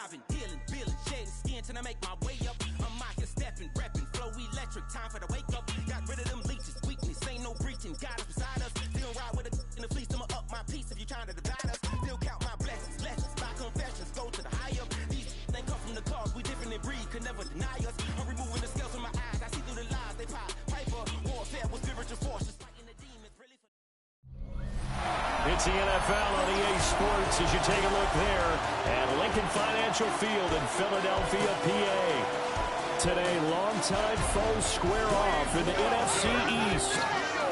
driving, dealing, billing, shedding skin till I make my way up. I'm out here stepping, repping, flow electric, time for the wake up. Got rid of them leeches, weakness, ain't no breaching, God is beside us. Still ride with a in the fleece, I'ma up my piece if you trying to divide us. Still count my blessings, lessons, my confessions, go to the high up. These ain't come from the cause, we different in breed, could never deny us. I'm removing the scales from my eyes, I see through the lies, they pop. Piper, warfare with spiritual forces, fighting the demons, really for... It's the NFL on EA Sports as you take a look there at Lincoln Financial Field in Philadelphia, PA. Today, longtime foes square off in the NFC East,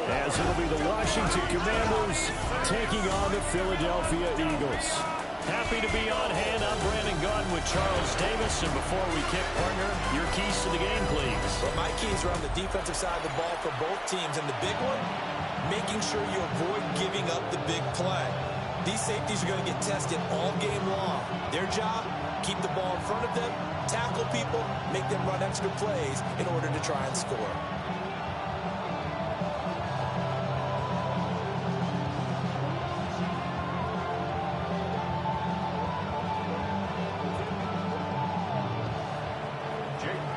as it'll be the Washington Commanders taking on the Philadelphia Eagles. Happy to be on hand. I'm Brandon Gunn with Charles Davis. And before we kick, partner, your keys to the game, please. Well, my keys are on the defensive side of the ball for both teams. And the big one, making sure you avoid giving up the big play. These safeties are going to get tested all game long. Their job, keep the ball in front of them, tackle people, make them run extra plays in order to try and score.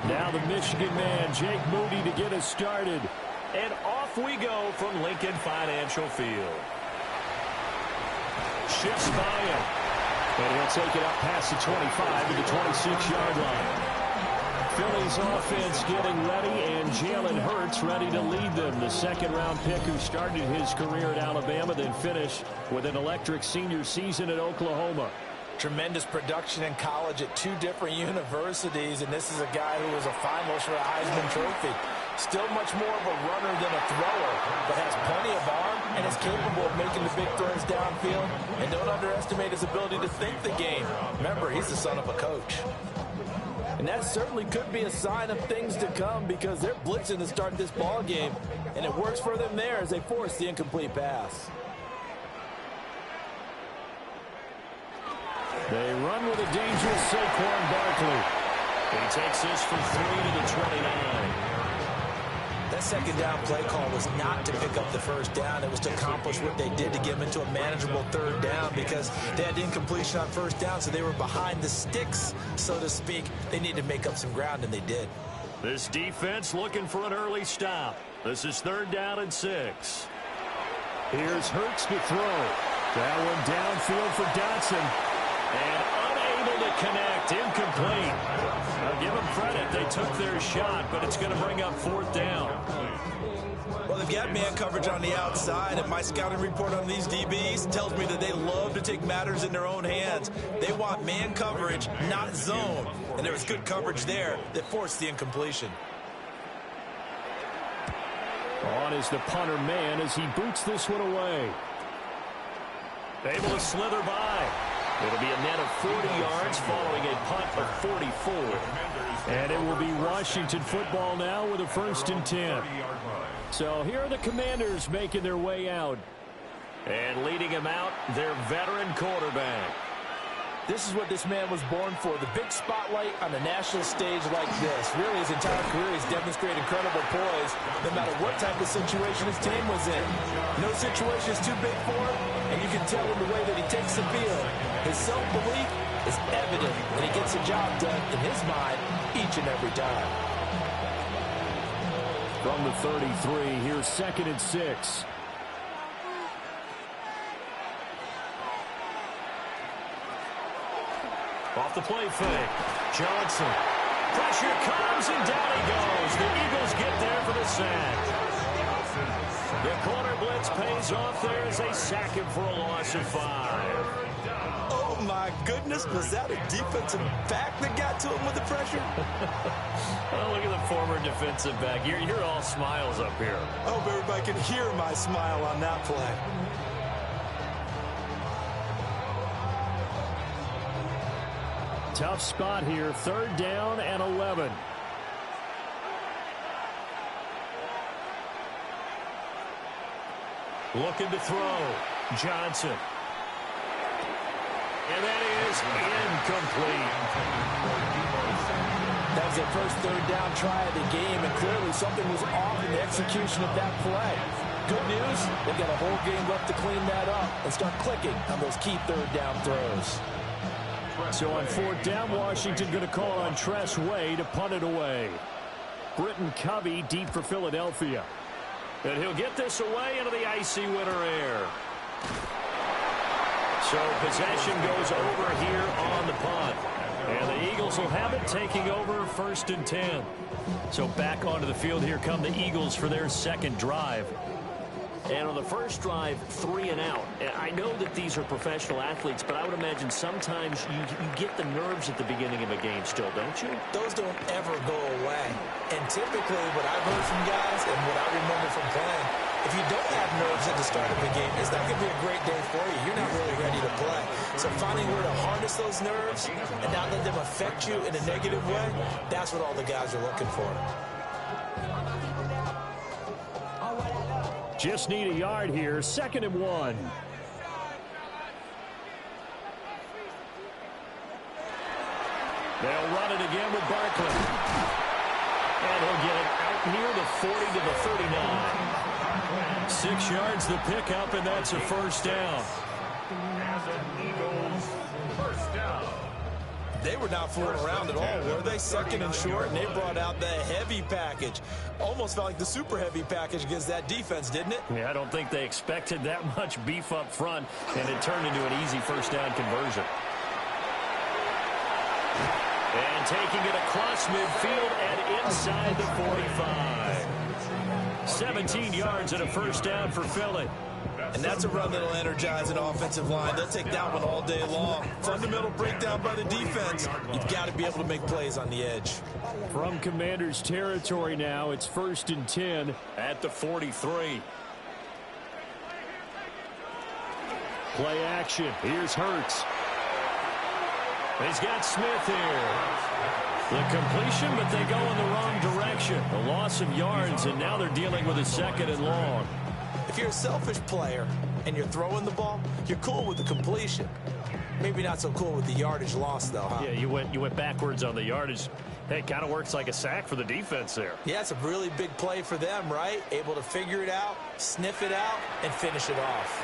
Now the Michigan man, Jake Moody, to get us started. And off we go from Lincoln Financial Field. Shifts by him. And he'll take it up past the 25 to the 26-yard line. Philly's offense getting ready, and Jalen Hurts ready to lead them. The second-round pick who started his career at Alabama, then finished with an electric senior season at Oklahoma. Tremendous production in college at two different universities, and this is a guy who was a finalist for a Heisman Trophy. Still much more of a runner than a thrower, but has plenty of arm and is capable of making the big throws downfield. And don't underestimate his ability to think the game. Remember, he's the son of a coach. And that certainly could be a sign of things to come, because they're blitzing to start this ball game, and it works for them there as they force the incomplete pass. They run with a dangerous Saquon Barkley. He takes this for 3 to the 29. That second down play call was not to pick up the first down. It was to accomplish what they did to get them into a manageable third down, because they had incompletion on first down, so they were behind the sticks, so to speak. They needed to make up some ground, and they did. This defense looking for an early stop. This is 3rd down and 6. Here's Hurts to throw. That one downfield for Dotson. And unable to connect, incomplete. Now give them credit, they took their shot, but it's going to bring up 4th down. Well, they've got man coverage on the outside, and my scouting report on these DBs tells me that they love to take matters in their own hands. They want man coverage, not zone. And there was good coverage there that forced the incompletion. On is the punter man as he boots this one away. Able to slither by. It'll be a net of 40 yards following a punt of 44. And it will be Washington football now with a 1st and 10. So here are the Commanders making their way out. And leading him out, their veteran quarterback. This is what this man was born for, the big spotlight on a national stage like this. Really, his entire career, he's demonstrated incredible poise, no matter what type of situation his team was in. No situation is too big for him, and you can tell in the way that he takes the field. His self-belief is evident, and he gets the job done in his mind each and every time. From the 33, here's 2nd and 6. Off the play fake. Johnson. Pressure comes, and down he goes. The Eagles get there for the sack. The corner blitz pays off there as they sack him for a loss of 5. Oh, my goodness. Was that a defensive back that got to him with the pressure? Oh, look at the former defensive back. You're all smiles up here. I hope everybody can hear my smile on that play. Tough spot here, 3rd down and 11. Looking to throw. Johnson. And that is incomplete. That was their first 3rd down try of the game, and clearly something was off in the execution of that play. Good news, they've got a whole game left to clean that up and start clicking on those key 3rd down throws. So on fourth down, Washington going to call on Tress Way to punt it away. Britton Covey deep for Philadelphia. And he'll get this away into the icy winter air. So possession goes over here on the punt. And the Eagles will have it, taking over 1st and 10. So back onto the field here come the Eagles for their second drive. And on the first drive, 3 and out. I know that these are professional athletes, but I would imagine sometimes you get the nerves at the beginning of a game still, don't you? Those don't ever go away. And typically what I've heard from guys and what I remember from playing, if you don't have nerves at the start of the game, it's not going to be a great day for you. You're not really ready to play. So finding where to harness those nerves and not let them affect you in a negative way, that's what all the guys are looking for. Just need a yard here. 2nd and 1. They'll run it again with Barkley. And he'll get it out near the 40 to the 39. 6 yards the pickup, and that's a first down. They were not fooling around at all, were they? 2nd and short, and they brought out the heavy package. Almost felt like the super heavy package against that defense, didn't it? Yeah, I don't think they expected that much beef up front, and it turned into an easy first down conversion. And taking it across midfield and inside the 45. 17 yards and a first down for Philly. And that's a run that'll energize an offensive line. They'll take that one all day long. Fundamental breakdown by the defense. You've got to be able to make plays on the edge. From Commanders territory now, it's 1st and 10 at the 43. Play action. Here's Hurts. He's got Smith here. The completion, but they go in the wrong direction. A loss of yards, and now they're dealing with a 2nd and long. If you're a selfish player and you're throwing the ball, you're cool with the completion. Maybe not so cool with the yardage loss, though, huh? Yeah, you went backwards on the yardage. Hey, it kind of works like a sack for the defense there. Yeah, it's a really big play for them, right? Able to figure it out, sniff it out, and finish it off.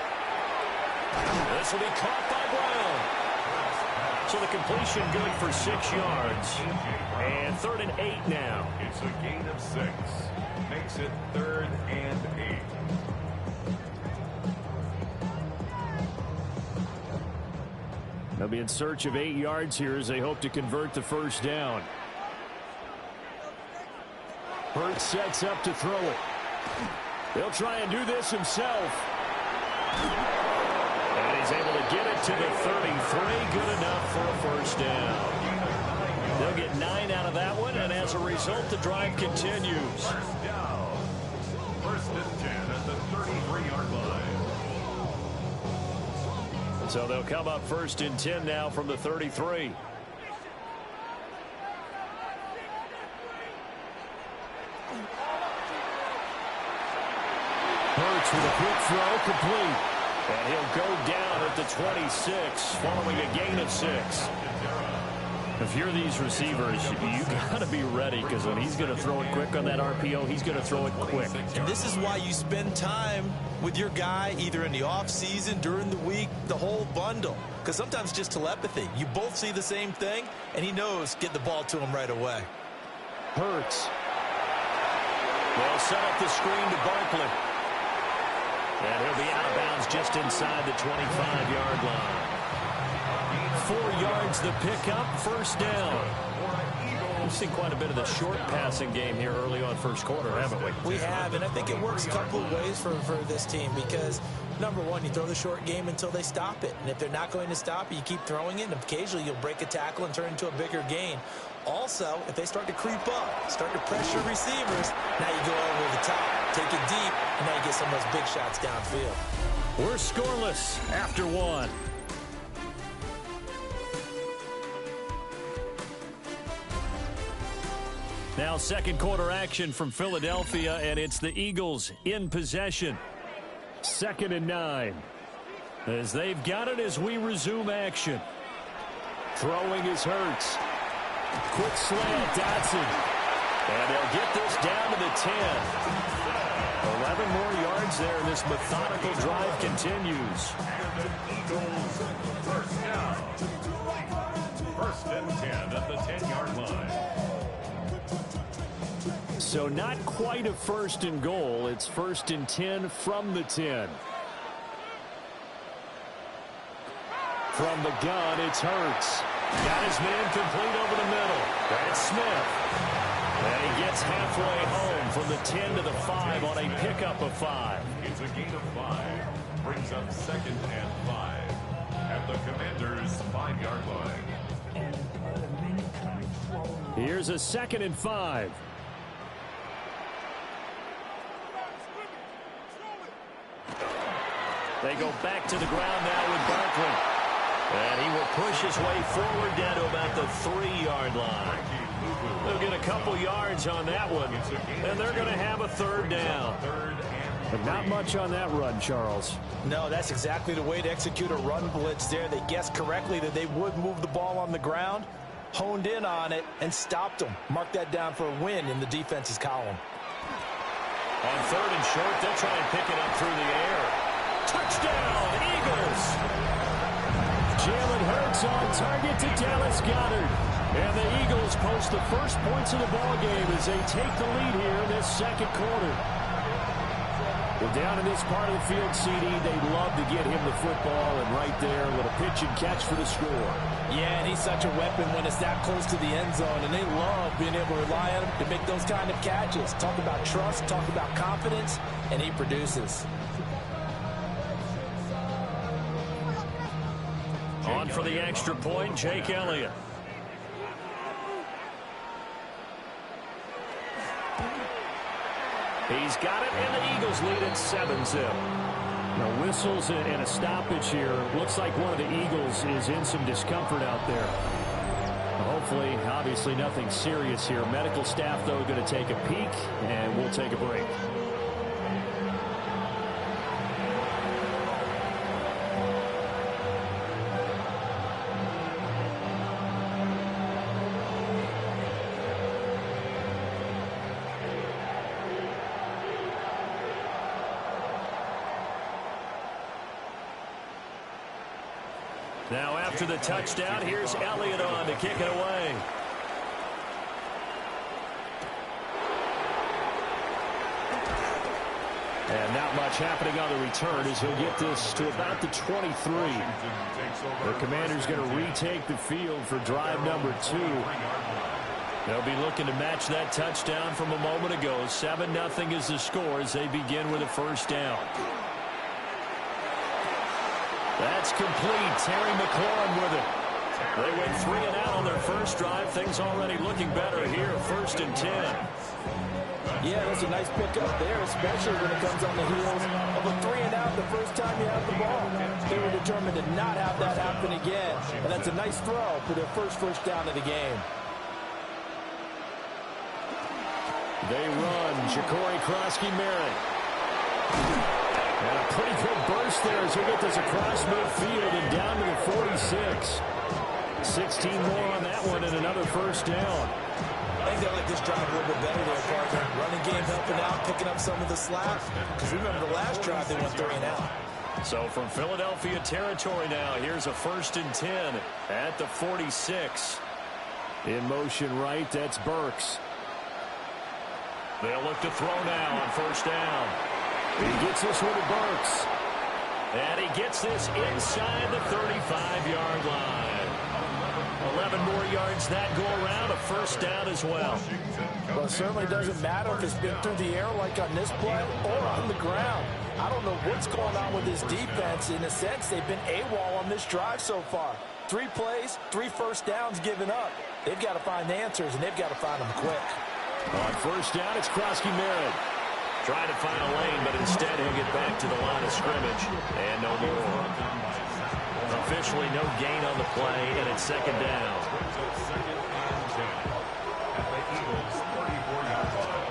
This will be caught by Brown. So the completion good for 6 yards. And 3rd and 8 now. It's a gain of 6. Makes it 3rd and 8. They'll be in search of 8 yards here as they hope to convert the first down. Hurts sets up to throw it. He'll try and do this himself. And he's able to get it to the 33. Good enough for a first down. They'll get 9 out of that one, and as a result, the drive continues. First down. 1st and 10 at the 33-yard line. So they'll come up 1st and 10 now from the 33. Hurts with a quick throw, complete. And he'll go down at the 26, following a gain of 6. If you're these receivers, you got to be ready, because when he's going to throw it quick on that RPO, he's going to throw it quick. And this is why you spend time with your guy either in the offseason, during the week, the whole bundle. Because sometimes just telepathy. You both see the same thing, and he knows get the ball to him right away. Hurts. They'll set up the screen to Barkley. And he'll be out of bounds just inside the 25-yard line. 4 yards the pickup, first down. We've seen quite a bit of the short passing game here early on first quarter, haven't we? We have, and I think it works a couple of ways for this team because, number one, you throw the short game until they stop it. And if they're not going to stop it, you keep throwing it, and occasionally you'll break a tackle and turn into a bigger gain. Also, if they start to creep up, start to pressure receivers, now you go over the top, take it deep, and now you get some of those big shots downfield. We're scoreless after 1. Now second quarter action from Philadelphia, and it's the Eagles in possession. 2nd and 9. As they've got it as we resume action. Throwing is Hurts. Quick slant, Dotson. And they'll get this down to the 10. 11 more yards there, and this methodical drive continues. Eagles first down. First and 10 at the 10-yard line. So not quite a first and goal. It's first and 10 from the 10. From the gun, it's Hurts. Got his man complete over the middle. That's Smith. And he gets halfway home from the 10 to the 5 on a pickup of 5. It's a gain of 5. Brings up second and 5 at the Commanders' 5-yard line. Here's a second and 5. They go back to the ground now with Barkley. And he will push his way forward down to about the 3-yard line. They'll get a couple yards on that one, and they're going to have a third down. But not much on that run, Charles. No, that's exactly the way to execute a run blitz there. They guessed correctly that they would move the ball on the ground, honed in on it, and stopped them. Mark that down for a win in the defense's column. On third and short, they'll try and pick it up through the air. Touchdown, Eagles! Jalen Hurts on target to Dallas Goedert. And the Eagles post the first points of the ballgame as they take the lead here in this second quarter. Well, down in this part of the field, CD, they'd love to get him the football, and right there, a little pitch and catch for the score. Yeah, and he's such a weapon when it's that close to the end zone, and they love being able to rely on him to make those kind of catches. Talk about trust, talk about confidence, and he produces. On for the extra point, Jake Elliott. He's got it, and the Eagles lead at 7-zip. Now, whistles and a stoppage here. Looks like one of the Eagles is in some discomfort out there. Hopefully, obviously, nothing serious here. Medical staff, though, going to take a peek, and we'll take a break. Now after the touchdown, here's Elliott on to kick it away. And not much happening on the return as he'll get this to about the 23. The Commanders going to retake the field for drive number 2. They'll be looking to match that touchdown from a moment ago. 7-0 is the score as they begin with a first down. That's complete. Terry McLaurin with it. They went 3 and out on their first drive. Things already looking better here. First and 10. Yeah, that's a nice pickup there, especially when it comes on the heels of a 3 and out the first time you have the ball. They were determined to not have that happen again. And that's a nice throw for their first down of the game. They run. Ja'Cory Krosky-Merritt. And a pretty good burst there as he gets this across midfield and down to the 46. 16 more on that one and another first down. I think they like this drive a little bit better there, partner. Running game helping out, picking up some of the slack. Because remember the last drive they went 3 and out. So from Philadelphia territory now, here's a first and 10 at the 46. In motion right, that's Burks. They'll look to throw now on first down. He gets this one to Burks. And he gets this inside the 35-yard line. 11 more yards that go around, a first down as well. Well, it certainly doesn't matter if it's been through the air like on this play or on the ground. I don't know what's going on with this defense. In a sense, they've been AWOL on this drive so far. 3 plays, 3 first downs given up. They've got to find answers, and they've got to find them quick. On first down, it's Krosky-Merritt. Trying to find a lane, but instead he'll get back to the line of scrimmage. And no more. Officially no gain on the play, and it's second down. Second and 10 at the Eagles' 34-yard line.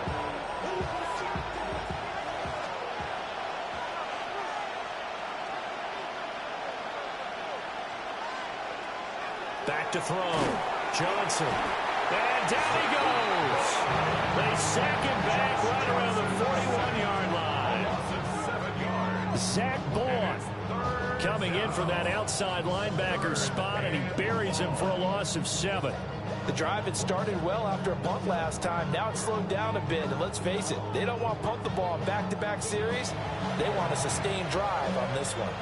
Back to throw. Johnson. And down he goes. They sack him back right around the 41-yard line. Zach Bourne coming in for that outside linebacker spot, and he buries him for a loss of 7. The drive had started well after a punt last time. Now it's slowed down a bit, and let's face it, they don't want to punt the ball in back-to-back series. They want a sustained drive on this one.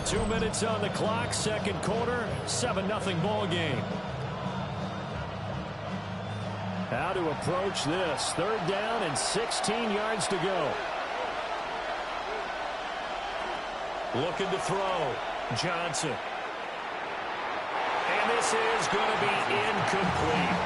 Two minutes on the clock, second quarter, 7-0 ball game. How to approach this. Third down and 16 yards to go. Looking to throw. Johnson. And this is going to be incomplete.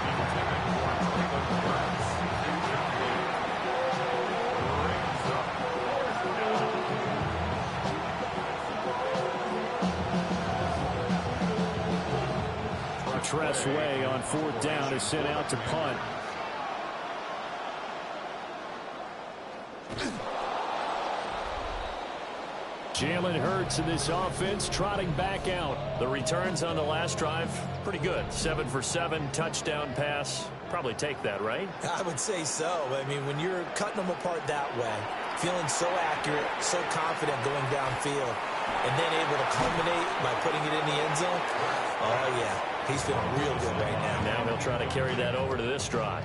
Tress Way on fourth down is sent out to punt. Jalen Hurts in this offense trotting back out. The returns on the last drive, pretty good. 7 for 7, touchdown pass. Probably take that, right? I would say so. I mean, when you're cutting them apart that way, feeling so accurate, so confident going downfield, and then able to culminate by putting it in the end zone, oh, yeah. He's feeling real good right now. Now he'll try to carry that over to this drive.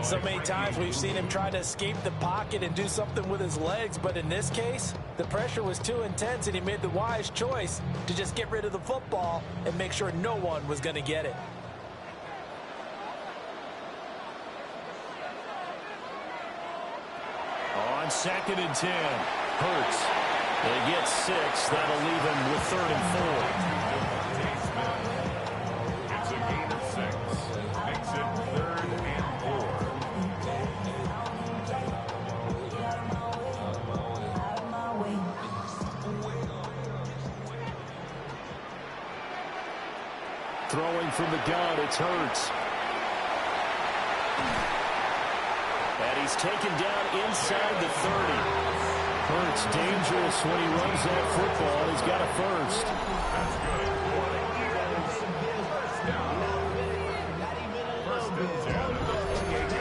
So many times we've seen him try to escape the pocket and do something with his legs, but in this case, the pressure was too intense, and he made the wise choice to just get rid of the football and make sure no one was going to get it. On 2nd and 10, Hurts. They get 6. That'll leave him with 3rd and 4. It's a gain of 6. Makes it 3rd and 4. Throwing from the gun, it's Hurts. And he's taken down inside the 30. Hurts dangerous when he runs that football. He's got a first. That's good.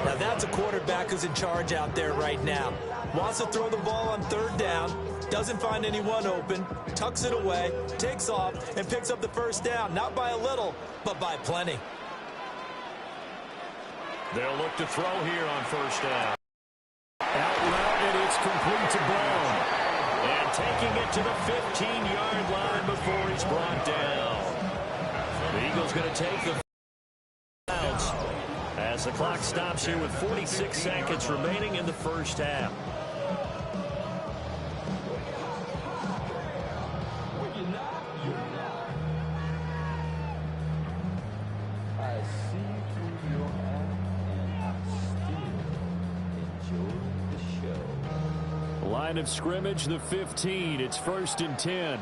Now that's a quarterback who's in charge out there right now. Wants to throw the ball on 3rd down, doesn't find anyone open, tucks it away, takes off, and picks up the first down. Not by a little, but by plenty. They'll look to throw here on 1st down. Out route, and it's complete to Brown. And taking it to the 15-yard line before he's brought down. The Eagles going to take the bounce as the clock stops here with 46 seconds remaining in the first half. Line of scrimmage, the 15. It's 1st and 10.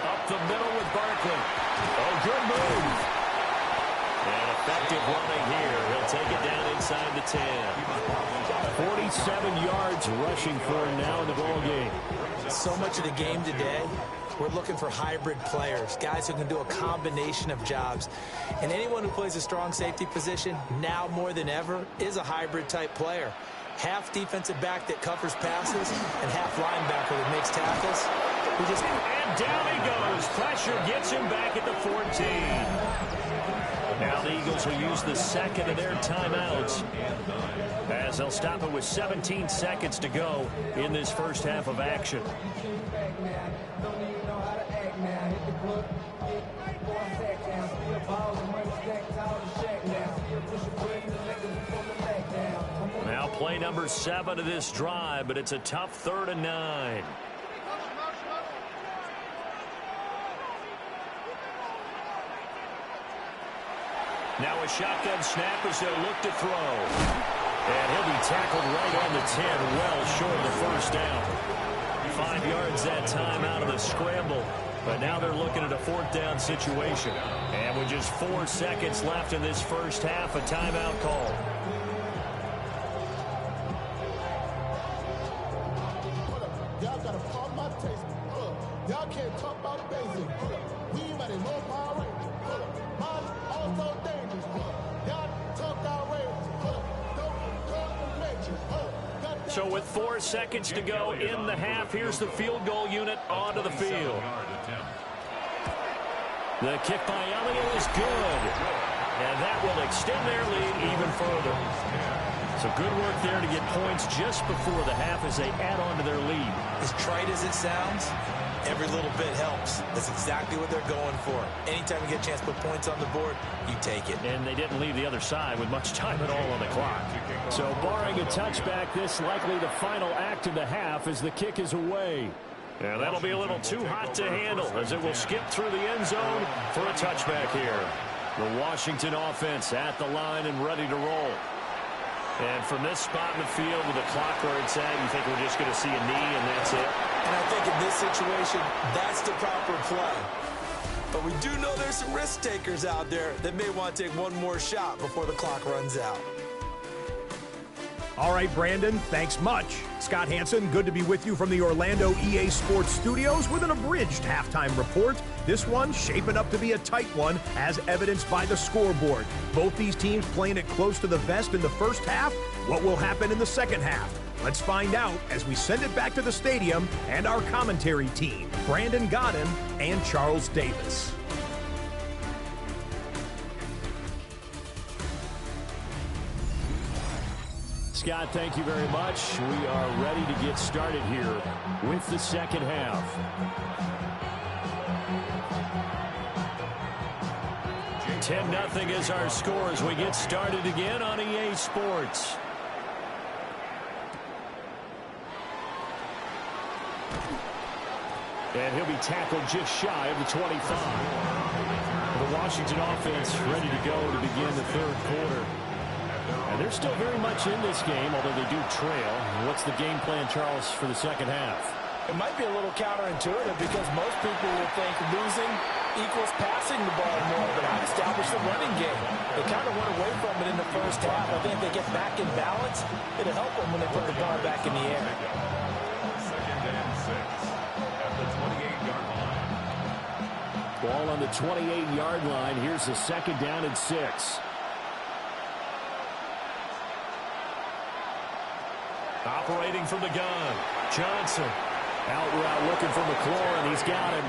Up the middle with Barkley. Oh, good move. And effective running here. He'll take it down inside the 10. 47 yards rushing for him now in the ball game. So much of the game today, we're looking for hybrid players, guys who can do a combination of jobs. And anyone who plays a strong safety position, now more than ever, is a hybrid type player. Half defensive back that covers passes and half linebacker that makes tackles. And down he goes. Pressure gets him back at the 14. Now the Eagles will use the second of their timeouts as they'll stop it with 17 seconds to go in this first half of action. Now play number 7 of this drive, but it's a tough 3rd and 9. Now a shotgun snap as they'll look to throw. And he'll be tackled right on the 10, well short of the first down. 5 yards that time out of the scramble. But now they're looking at a 4th down situation. And with just 4 seconds left in this first half, a timeout call. Y'all got a problem. So with 4 seconds to go in the half, here's the field goal unit onto the field. The kick by Elliott is good. And that will extend their lead even further. So good work there to get points just before the half as they add on to their lead. As trite as it sounds, every little bit helps. That's exactly what they're going for. Anytime you get a chance to put points on the board, you take it. And they didn't leave the other side with much time at all on the clock. So barring a touchback, this likely the final act of the half as the kick is away. And that'll be a little too hot to handle as it will skip through the end zone for a touchback here. The Washington offense at the line and ready to roll. And from this spot in the field with the clock where it's at, you think we're just going to see a knee and that's it? And I think in this situation, that's the proper play. But we do know there's some risk takers out there that may want to take one more shot before the clock runs out. All right, Brandon, thanks much. Scott Hansen, good to be with you from the Orlando EA Sports Studios with an abridged halftime report. This one shaping up to be a tight one, as evidenced by the scoreboard. Both these teams playing it close to the vest in the first half. What will happen in the second half? Let's find out as we send it back to the stadium and our commentary team, Brandon Godden and Charles Davis. Scott, thank you very much. We are ready to get started here with the second half. $10-0 is our score as we get started again on EA Sports. And he'll be tackled just shy of the 25. The Washington offense ready to go to begin the third quarter. And they're still very much in this game, although they do trail. What's the game plan, Charles, for the second half? It might be a little counterintuitive because most people would think losing equals passing the ball more, but I established the running game. They kind of went away from it in the first half. I think if they get back in balance, it'll help them when they put the ball back in the air. Second and 6 at the 28-yard line. Ball on the 28-yard line. Here's the second down and 6. Operating from the gun, Johnson. Out route looking for McLaurin. He's got him.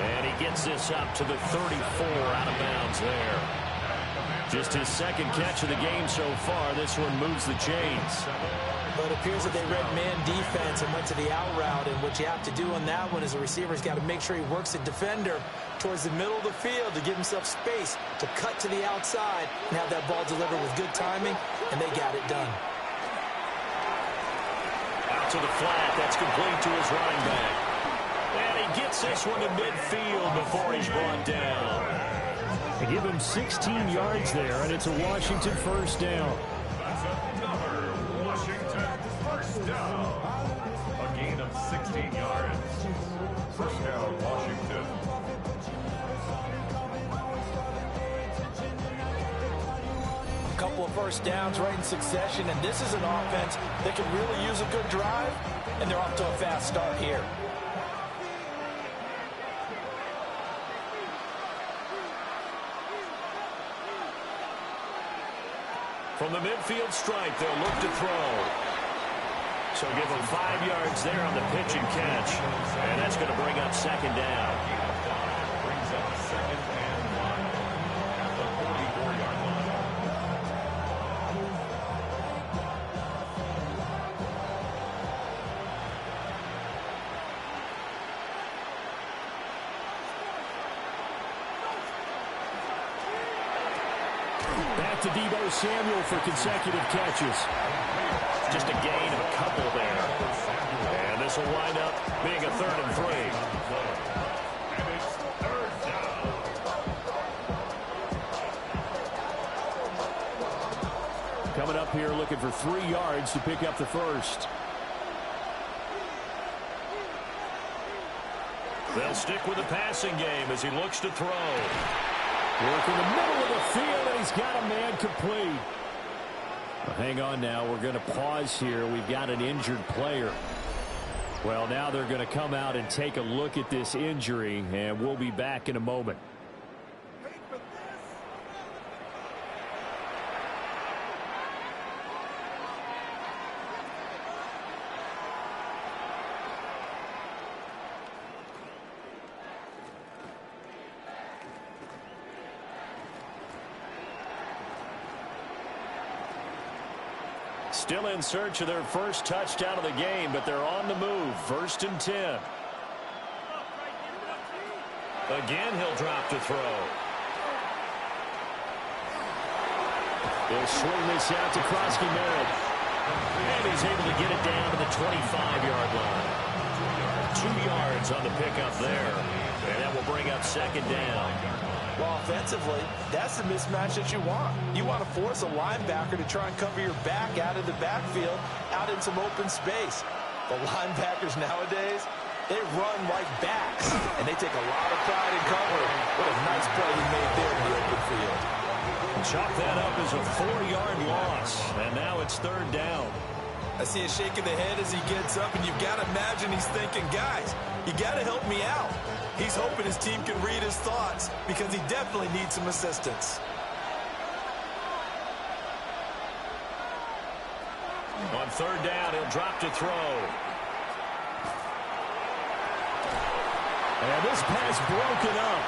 And he gets this up to the 34 out of bounds there. Just his second catch of the game so far. This one moves the chains. But it appears that they read man defense and went to the out route. And what you have to do on that one is the receiver's got to make sure he works the defender towards the middle of the field to give himself space to cut to the outside and have that ball delivered with good timing. And they got it done. To the flat, that's complete to his running back. And he gets this one to midfield before he's brought down. They give him 16 yards there, and it's a Washington first down. That's another Washington first down. A gain of 16 yards. First down, Washington. Couple of first downs right in succession, and this is an offense that can really use a good drive, and they're off to a fast start here. From the midfield stripe, they'll look to throw. So give them 5 yards there on the pitch and catch, and that's going to bring up second down. Brings up second and 1 at the 44-yard line. Back to Deebo Samuel for consecutive catches. Just a gain of a couple there. And this will wind up being a 3rd and 3. And it's third down. Coming up here looking for 3 yards to pick up the first. They'll stick with the passing game as he looks to throw. Work in the middle of the field, and he's got a man complete. Well, hang on now. We're going to pause here. We've got an injured player. Well, now they're going to come out and take a look at this injury, and we'll be back in a moment. Still in search of their first touchdown of the game, but they're on the move. 1st and 10. Again, he'll drop to throw. He'll swing this out to Maden. And he's able to get it down to the 25-yard line. 2 yards on the pickup there. And that will bring up 2nd down. Well, offensively, that's the mismatch that you want. You want to force a linebacker to try and cover your back out of the backfield, out in some open space. The linebackers nowadays, they run like backs, and they take a lot of pride in covering. What a nice play he made there in the open field. Chalk that up as a 4-yard loss, and now it's 3rd down. I see a shake of the head as he gets up, and you've got to imagine he's thinking, guys, you got to help me out. He's hoping his team can read his thoughts because he definitely needs some assistance. On 3rd down, he'll drop to throw. And this pass broken up.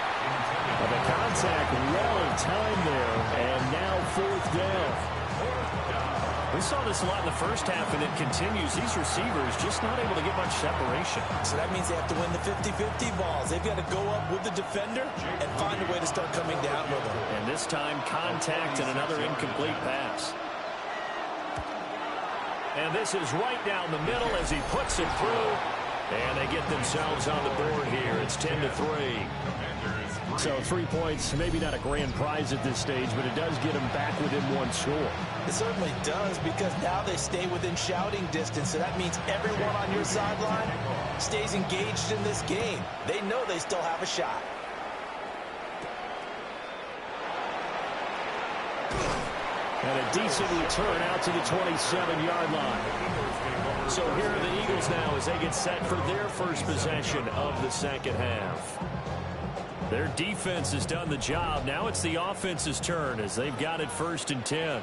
But the contact well timed there, and now 4th down. We saw this a lot in the first half, and it continues. These receivers just not able to get much separation. So that means they have to win the 50-50 balls. They've got to go up with the defender and find a way to start coming down with them. And this time, contact and another incomplete pass. And this is right down the middle as he puts it through. And they get themselves on the board here. It's 10-3. So 3 points, maybe not a grand prize at this stage, but it does get them back within 1 score. It certainly does, because now they stay within shouting distance. So that means everyone on your sideline stays engaged in this game. They know they still have a shot. And a decent return out to the 27-yard line. So here are the Eagles now as they get set for their first possession of the 2nd half. Their defense has done the job. Now it's the offense's turn as they've got it 1st and 10.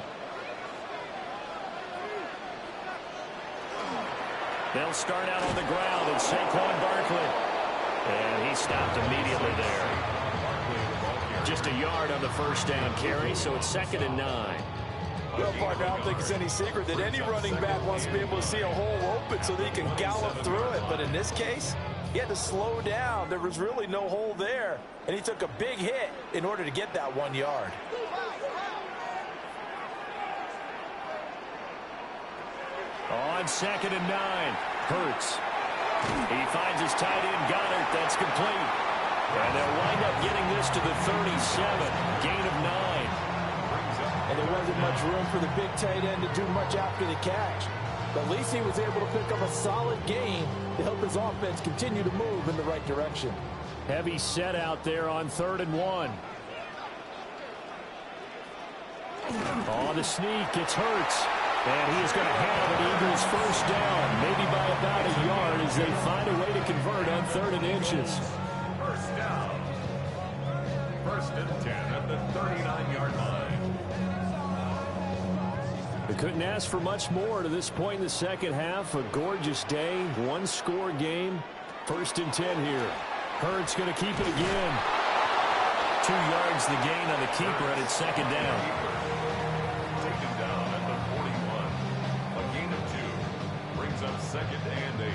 They'll start out on the ground, and Saquon Barkley. And he stopped immediately there. Just a yard on the 1st down carry, so it's 2nd and 9. Well, partner, I don't think it's any secret that any running back wants to be able to see a hole open so they can gallop through it. But in this case, he had to slow down. There was really no hole there, and he took a big hit in order to get that 1 yard. On 2nd and 9, Hurts. He finds his tight end, Goddard. That's complete. And they'll wind up getting this to the 37, gain of 9. And there wasn't much room for the big tight end to do much after the catch. But at least he was able to pick up a solid gain to help his offense continue to move in the right direction. Heavy set out there on 3rd and 1. On the sneak, it's Hurts. And he is going to have an Eagles 1st down, maybe by about a yard as they find a way to convert on 3rd and inches. 1st down. 1st and 10 at the 39-yard line. They couldn't ask for much more to this point in the 2nd half. A gorgeous day, 1-score game. 1st and 10 here. Hurts going to keep it again. 2 yards the gain on the keeper, and it's 2nd down. Taken down at the 41. A gain of 2 brings up 2nd and 8.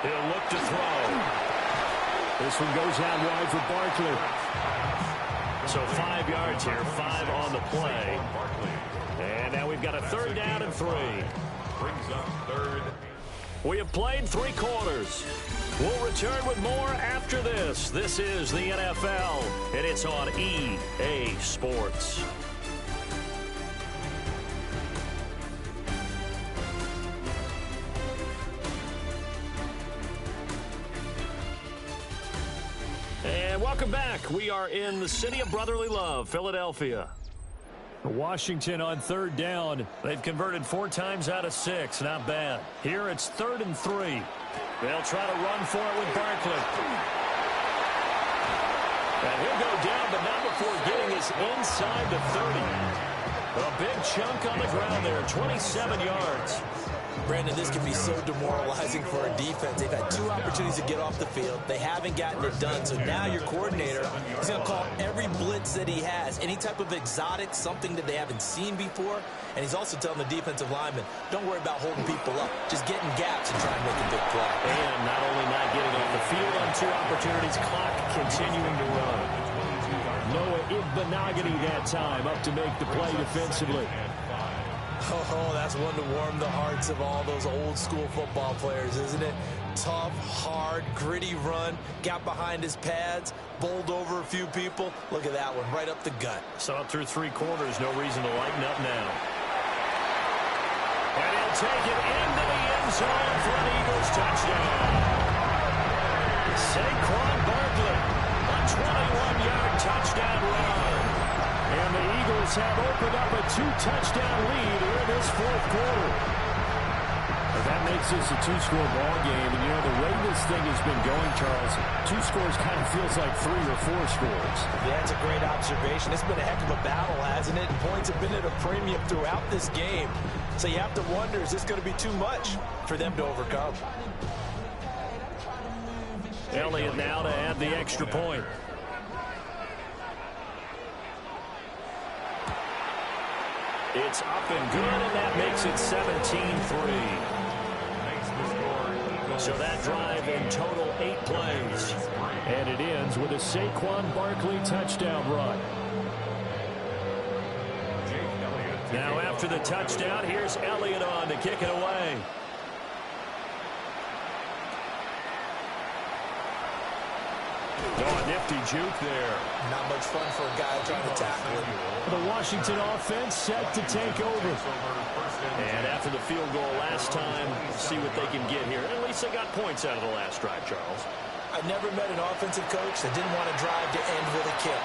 He'll look to throw. This one goes out wide for Barkley. So 5 yards here, 5 on the play. And now we've got a 3rd down and 3. Brings up 3rd. We have played 3 quarters. We'll return with more after this. This is the NFL, and it's on EA Sports. And welcome back. We are in the city of brotherly love, Philadelphia. Washington on third down. They've converted 4 times out of 6. Not bad. Here it's 3rd and 3. They'll try to run for it with Barkley. And he'll go down, but not before getting us inside the 30. A big chunk on the ground there, 27 yards. Brandon, this can be so demoralizing for a defense. They've had 2 opportunities to get off the field. They haven't gotten it done. So now your coordinator is going to call every blitz that he has, any type of exotic, something that they haven't seen before. And he's also telling the defensive lineman, don't worry about holding people up. Just get in gaps and try and make a big play. And not only not getting off the field on 2 opportunities, clock continuing to run. Noah Igbenogany that time up to make the play defensively. Oh, that's one to warm the hearts of all those old school football players, isn't it? Tough, hard, gritty run, got behind his pads, bowled over a few people. Look at that one, right up the gut. Saw it through 3 quarters, no reason to lighten up now. And he'll take it into the end zone for an Eagles touchdown. Saquon Barkley, a 21-yard touchdown run. And the Eagles have opened up a 2-touchdown lead here in this 4th quarter. And that makes this a 2-score ball game. And, you know, the way this thing has been going, Charles, 2 scores kind of feels like 3 or 4 scores. Yeah, that's a great observation. It's been a heck of a battle, hasn't it? And points have been at a premium throughout this game. So you have to wonder, is this going to be too much for them to overcome? Elliott now to add the extra point. It's up and good, and that makes it 17-3. So that drive in total 8 plays. And it ends with a Saquon Barkley touchdown run. Now after the touchdown, here's Elliott on to kick it away. Oh, a nifty juke there. Not much fun for a guy trying to tackle him. The Washington offense set to take over. And after the field goal last time, see what they can get here. At least they got points out of the last drive, Charles. I've never met an offensive coach that didn't want to drive to end with a kick.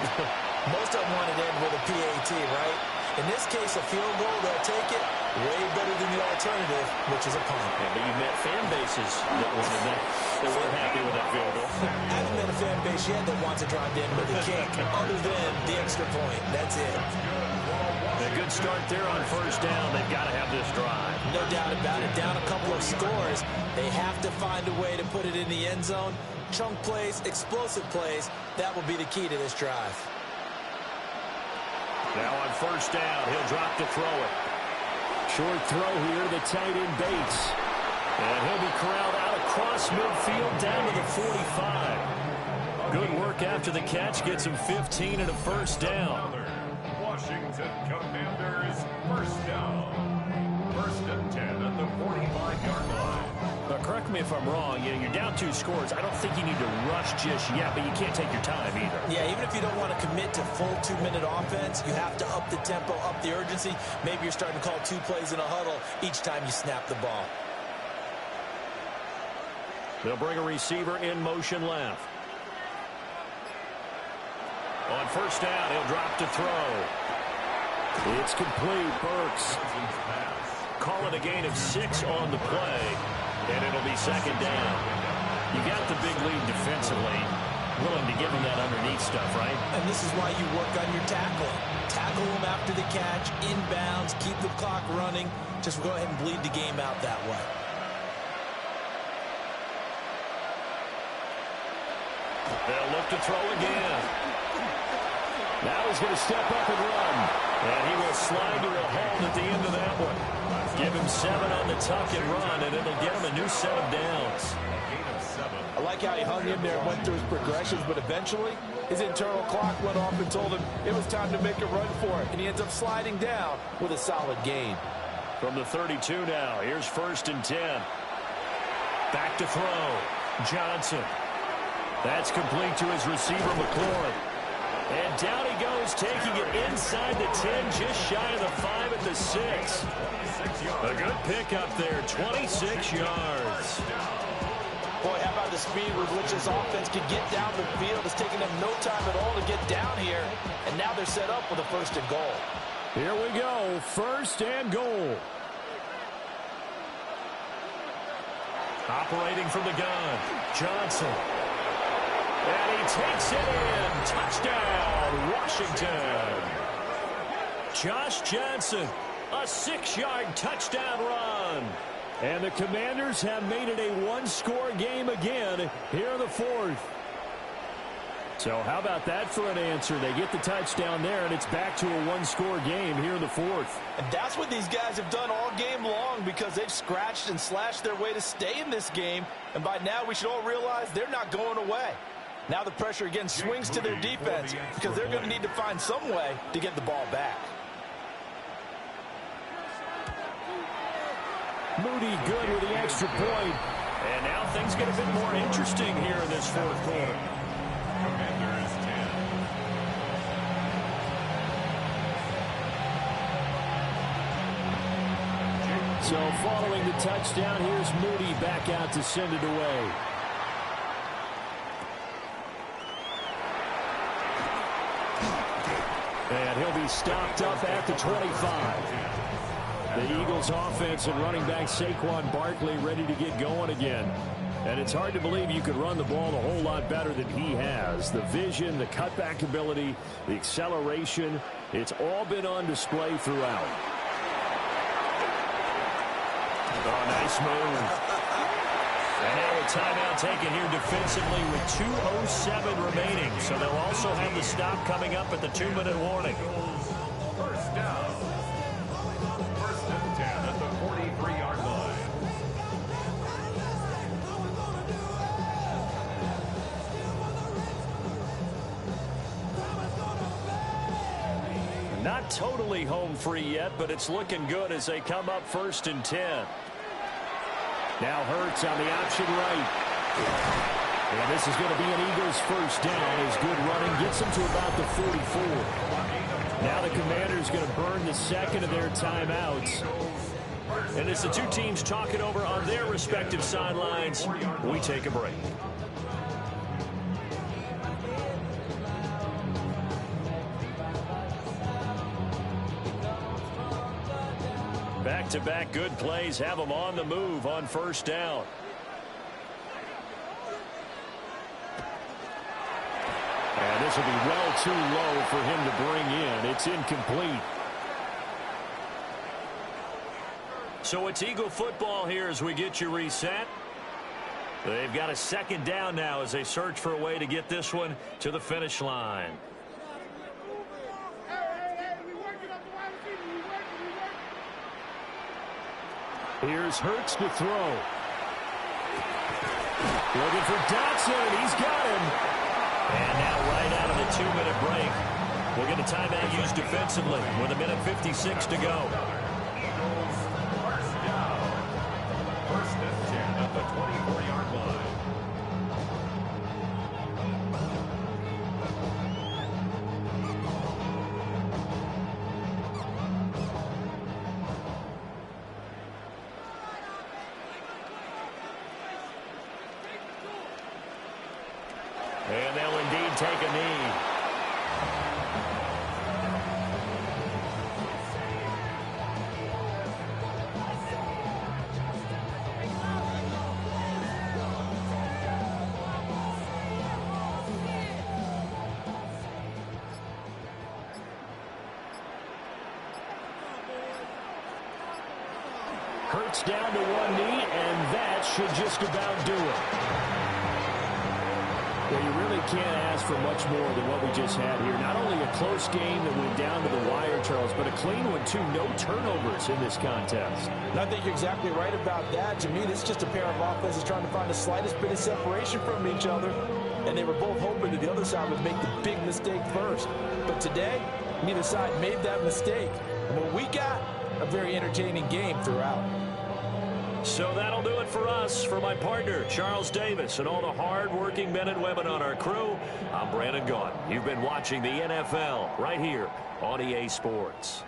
Most of them wanted to end with a PAT, right? In this case, a field goal, they'll take it. Way better than the alternative, which is a punt. Yeah, but you've met fan bases that wanted that. They weren't happy with that field goal. I haven't met a fan base yet that wants to drive in with a kick, other than the extra point. That's it. A good start there on 1st down. They've got to have this drive. No doubt about it. Down a couple of scores. They have to find a way to put it in the end zone. Chunk plays, explosive plays. That will be the key to this drive. Now on 1st down, he'll drop to throw it. Short throw here to the tight end Bates. And he'll be corralled out across midfield down to the 45. Good work after the catch. Gets him 15 and a 1st down. Washington Commanders, 1st down. 1st and 10 at the 45-yard line. Now, correct me if I'm wrong. You know, you're down 2 scores. I don't think you need to rush just yet, but you can't take your time either. Yeah, even if you don't want to commit to full 2-minute offense, you have to up the tempo, up the urgency. Maybe you're starting to call 2 plays in a huddle each time you snap the ball. They'll bring a receiver in motion left. On 1st down, he'll drop to throw. It's complete. Burks. Call it a gain of 6 on the play, and it'll be 2nd down. You got the big lead defensively. Willing to give him that underneath stuff, right? And this is why you work on your tackling. Tackle him after the catch, inbounds, keep the clock running. Just go ahead and bleed the game out that way. They'll look to throw again. Now he's going to step up and run. And he will slide to a halt at the end of that one. Give him 7 on the tuck and run, and it'll get him a new set of downs. I like how he hung in there and went through his progressions, but eventually his internal clock went off and told him it was time to make a run for it. And he ends up sliding down with a solid gain. From the 32 now, here's 1st and 10. Back to throw. Johnson. That's complete to his receiver, McLaurin. And down he goes, taking it inside the 10, just shy of the 5 at the 6. A good pickup there, 26 yards. Boy, how about of the speed with which this offense can get down the field. It's taking them no time at all to get down here. And now they're set up with a 1st and goal. Here we go, 1st and goal. Operating from the gun, Johnson. And he takes it in. Touchdown, Washington. Josh Johnson, a 6-yard touchdown run. And the Commanders have made it a 1-score game again here in the 4th. So how about that for an answer? They get the touchdown there, and it's back to a 1-score game here in the 4th. And that's what these guys have done all game long, because they've scratched and slashed their way to stay in this game. And by now we should all realize they're not going away. Now the pressure again swings to their defense, because they're going to need to find some way to get the ball back. Moody good with the extra point. And now things get a bit more interesting here in this 4th quarter. Commanders 10. So following the touchdown, here's Moody back out to send it away. And he'll be stopped up at the 25. The Eagles offense and running back Saquon Barkley ready to get going again. And it's hard to believe you could run the ball a whole lot better than he has. The vision, the cutback ability, the acceleration, it's all been on display throughout. Oh, nice move. And now a timeout taken here defensively with 2:07 remaining. So they'll also have the stop coming up at the 2-minute warning. 1st down. 1st and 10 at the 43-yard line. Not totally home free yet, but it's looking good as they come up 1st and 10. Now Hurts on the option right. And this is going to be an Eagles 1st down. His good running gets them to about the 44. Now the Commanders going to burn the 2nd of their timeouts. And as the two teams talk it over on their respective sidelines, we take a break. Back-to-back good plays have them on the move on 1st down. And this will be well too low for him to bring in. It's incomplete. So it's Eagle football here as we get you reset. They've got a 2nd down now as they search for a way to get this one to the finish line. Here's Hurts to throw. Looking for Dotson. He's got him. And now right out of the 2-minute break, we'll get a timeout used defensively with 1:56 to go. Eagles 1st down. 1st and 10 at the 24-yard line. And they'll indeed take a knee. Hurts down to one knee, and that should just about do it. Well, you really can't ask for much more than what we just had here. Not only a close game that went down to the wire, Charles, but a clean one, too. No turnovers in this contest. And I think you're exactly right about that. To me, this is just a pair of offenses trying to find the slightest bit of separation from each other. And they were both hoping that the other side would make the big mistake first. But today, neither side made that mistake. And what we got, a very entertaining game throughout. So that'll do it for us. For my partner, Charles Davis, and all the hard-working men and women on our crew, I'm Brandon Gaudin. You've been watching the NFL right here on EA Sports.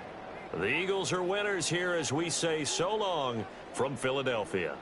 The Eagles are winners here as we say so long from Philadelphia.